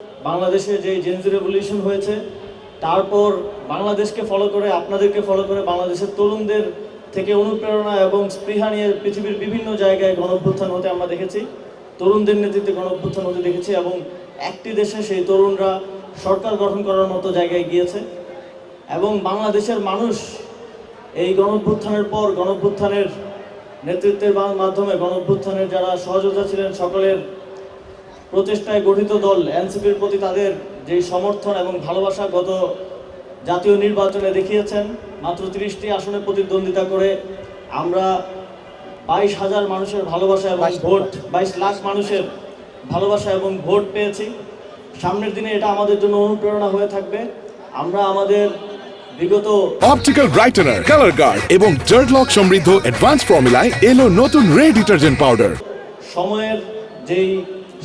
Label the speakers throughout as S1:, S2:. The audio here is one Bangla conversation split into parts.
S1: বাংলাদেশে যে জেনজি রেভলিউশন হয়েছে, তারপর বাংলাদেশকে ফলো করে, আপনাদেরকে ফলো করে বাংলাদেশের তরুণদের থেকে অনুপ্রেরণা এবং স্পৃহা নিয়ে পৃথিবীর বিভিন্ন জায়গায় গণঅভ্যুত্থান হতে আমরা দেখেছি, তরুণদের নেতৃত্বে গণঅভ্যুত্থান হতে দেখেছি, এবং একটি দেশে সেই তরুণরা সরকার গঠন করার মতো জায়গায় গিয়েছে। এবং বাংলাদেশের মানুষ এই গণঅভ্যুত্থানের পর, গণঅভ্যুত্থানের নেতৃত্বের মাধ্যমে গণঅভ্যুত্থানের যারা সহযোদ্ধা ছিলেন সকলের প্রচেষ্টায় গঠিত দল এনসিপির প্রতি তাদের যে সমর্থন এবং ভালোবাসা গত জাতীয় নির্বাচনে দেখিয়েছেন। মাত্র 30টি আসনে প্রতিদ্বন্দ্বিতা করে আমরা 22,000 মানুষের ভালোবাসা এবং ভোট, 22 লাখ মানুষের ভালোবাসা এবং ভোট পেয়েছি। সামনের দিনে এটা আমাদের জন্য অনুপ্রেরণা হয়ে থাকবে। আমরা আমাদের বিগত
S2: অপটিক্যাল ব্রাইটেনার, কালার গার্ড এবং জার্ট লক সমৃদ্ধ অ্যাডভান্স ফর্মুলায় এলো নতুন রে ডিটারজেন্ট পাউডার।
S1: সময়ের যেই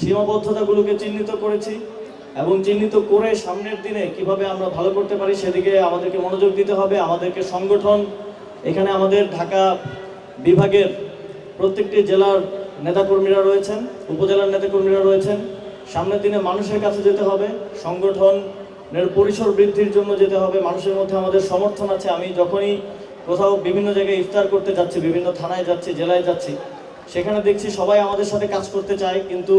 S1: সীমাবদ্ধতাগুলোকে চিহ্নিত করেছি এবং চিহ্নিত করে সামনের দিনে কিভাবে আমরা ভালো করতে পারি সেদিকে আমাদেরকে মনোযোগ দিতে হবে। আমাদেরকে সংগঠন, এখানে আমাদের ঢাকা বিভাগের প্রত্যেকটি জেলার নেতাকর্মীরা রয়েছেন, উপজেলার নেতাকর্মীরা রয়েছেন। সামনের দিনে মানুষের কাছে যেতে হবে, সংগঠনের পরিসর বৃদ্ধির জন্য যেতে হবে। মানুষের মধ্যে আমাদের সমর্থন আছে। আমি যখনই কোথাও বিভিন্ন জায়গায় ইফতার করতে যাচ্ছি, বিভিন্ন থানায় যাচ্ছি, জেলায় যাচ্ছি, সেখানে দেখছি সবাই আমাদের সাথে কাজ করতে চায়, কিন্তু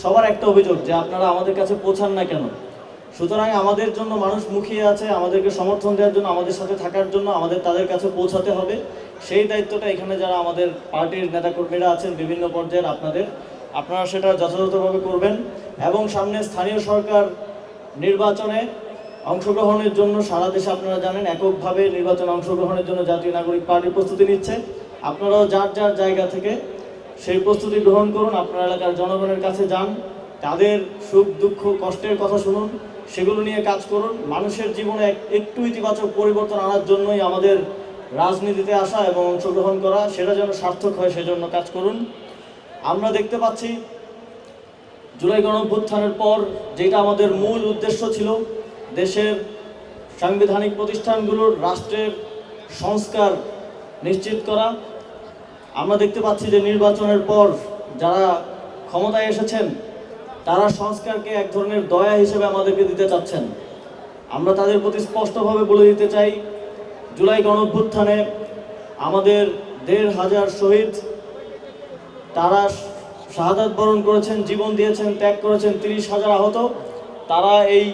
S1: সবার একটা অভিযোগ যে আপনারা আমাদের কাছে পৌঁছান না কেন। সুতরাং আমাদের জন্য মানুষ মুখিয়ে আছে, আমাদেরকে সমর্থন দেওয়ার জন্য, আমাদের সাথে থাকার জন্য আমাদের তাদের কাছে পৌঁছাতে হবে। সেই দায়িত্বটা এখানে যারা আমাদের পার্টির নেতাকর্মীরা আছেন বিভিন্ন পর্যায়ের, আপনারা সেটা যথাযথভাবে করবেন। এবং সামনে স্থানীয় সরকার নির্বাচনে অংশগ্রহণের জন্য সারা দেশে আপনারা জানেন এককভাবে নির্বাচনে অংশগ্রহণের জন্য জাতীয় নাগরিক পার্টি প্রস্তুতি নিচ্ছে। আপনারাও যার যার জায়গা থেকে সেই প্রস্তুতি গ্রহণ করুন, আপনার এলাকার জনগণের কাছে যান, তাদের সুখ দুঃখ কষ্টের কথা শুনুন, সেগুলো নিয়ে কাজ করুন। মানুষের জীবনে একটু ইতিবাচক পরিবর্তন আনার জন্যই আমাদের রাজনীতিতে আসা এবং অংশগ্রহণ করা, সেটা যেন সার্থক হয় সেজন্য কাজ করুন। আমরা দেখতে পাচ্ছি জুলাই গণঅভ্যুত্থানের পর যেটা আমাদের মূল উদ্দেশ্য ছিল, দেশের সাংবিধানিক প্রতিষ্ঠানগুলোর রাষ্ট্রের সংস্কার নিশ্চিত করা, আমরা দেখতে পাচ্ছি যে নির্বাচনের পর যারা ক্ষমতায় এসেছেন তারা সংস্কারকে এক ধরনের দয়া হিসেবে আমাদেরকে দিতে চাচ্ছেন। আমরা তাদের প্রতি স্পষ্টভাবে বলে দিতে চাই, জুলাই গণঅভ্যুত্থানে আমাদের 1,500 শহীদ, তারা শাহাদাত বরণ করেছেন, জীবন দিয়েছেন, ত্যাগ করেছেন, 30,000 আহত, তারা এই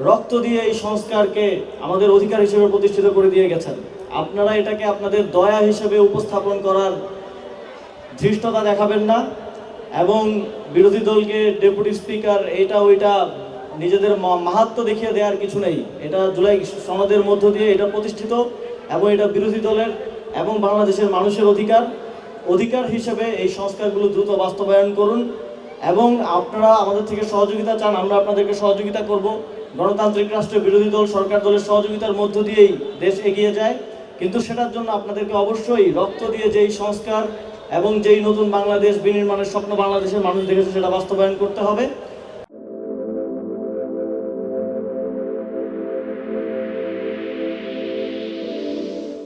S1: রক্ত দিয়ে এই সংস্কারকে আমাদের অধিকার হিসেবে প্রতিষ্ঠিত করে দিয়ে গেছেন। আপনারা এটাকে আপনাদের দয়া হিসেবে উপস্থাপন করার ধৃষ্টতা দেখাবেন না, এবং বিরোধী দলকে ডেপুটি স্পিকার এটা ওইটা নিজেদের মাহাত্ম্য দেখিয়ে দেওয়ার কিছু নেই। এটা জুলাই সনদের মধ্য দিয়ে এটা প্রতিষ্ঠিত, এবং এটা বিরোধী দলের এবং বাংলাদেশের মানুষের অধিকার হিসেবে এই সংস্কারগুলো দ্রুত বাস্তবায়ন করুন। এবং আপনারা আমাদের থেকে সহযোগিতা চান, আমরা আপনাদেরকে সহযোগিতা করব। গণতান্ত্রিক রাষ্ট্রে বিরোধী দল সরকার দলের সহযোগিতার মধ্য দিয়েই দেশ এগিয়ে যায়, কিন্তু সেটার জন্য আপনাদেরকে অবশ্যই রক্ত দিয়ে যেই সংস্কার এবং যেই নতুন বাংলাদেশ বিনির্মাণের স্বপ্ন বাংলাদেশের মানুষ দেখেছে সেটা বাস্তবায়ন করতে হবে।